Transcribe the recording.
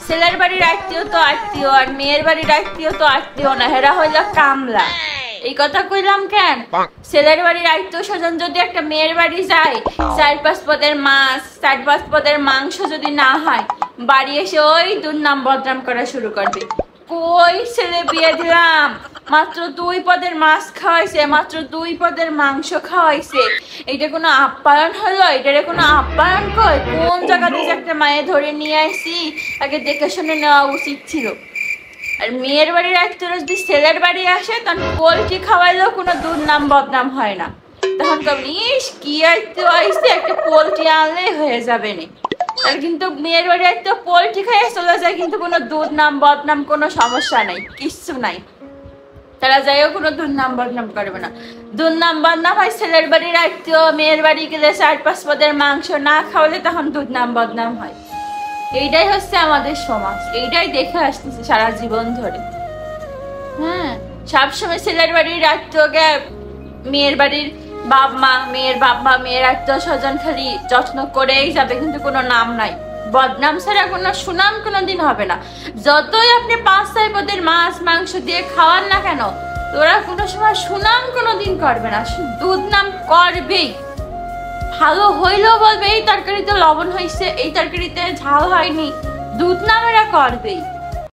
ছেলের বাড়ির আত্মীয় তো আত্মীয়, আর মেয়ের বাড়ির আত্মীয় তো আত্মীয় না, হেরা হইল কামলা। এই কথা কইলাম কেন, ছেলের বাড়ির আত্মীয় স্বজন যদি একটা মেয়ের বাড়ি যায়, 4-5 পদের মাছ 4-5 পদের মাংস যদি না হয়, বাড়ি এসে ওই দুর্নাম বদনাম করা শুরু করবে। কই ছেলে বিয়ে দিলাম, মাত্র 2 পদের মাছ খাওয়াইছে, মাত্র 2 পদের মাংস খাওয়াইছে, এটা কোনো আপ্যায়ন হলো? এটারে কোনো আপ্যায়ন কই? কোন জায়গাতে যে একটা মায়ে ধরে নিয়ে আসি, আগে দেখে শুনে নেওয়া উচিত ছিল। আর মেয়ের বাড়ির আত্মীয়রা যদি ছেলের বাড়ি আসে, তখন পোলট্রি খাওয়াইলেও কোনো দুর্নাম বদনাম হয় না। তখন কবেন, ইস কি আত্মীয় আইসে, একটা পোলট্রি আনলেই হয়ে যাবে না। আর কিন্তু মেয়ের বাড়ি আত্মীয় পোলট্রি খাইয়ে চলে যায়, কিন্তু কোনো দুর্নাম বদনাম কোনো সমস্যা নাই, কিচ্ছু নাই। তারা যাইও কোনো দুর্নাম বদনাম করবে না। দুর্নাম বদনাম হয় ছেলের বাড়ির আত্মীয় মেয়ের বাড়ি গেলে 4-5 পদের মাংস না খাওয়ালে তখন দুর্নাম বদনাম হয়। এইটাই হচ্ছে আমাদের সমাজ, এইটাই দেখে আসতেছে সারা জীবন ধরে। হ্যাঁ, সবসময় ছেলের বাড়ির আত্মীয়কে মেয়ের বাড়ির বাপ মা, মেয়ের বাপ মা, মেয়ের আত্মীয় স্বজন খালি যত্ন করেই যাবে, কিন্তু কোনো নাম নাই, বদনাম ছাড়া কোনো সুনাম কোনোদিন হবে না। যতই আপনি 5-6 পদের মাছ মাংস দিয়ে খাওয়ান না কেন, তোরা কোনো সময় সুনাম কোনোদিন করবে না, দুর্নাম করবেই। ভালো হইলেও বলবে এই তরকারিতে লবণ হয়েছে, এই তরকারিতে ঝাল হয়নি, দুর্নাম এরা করবেই।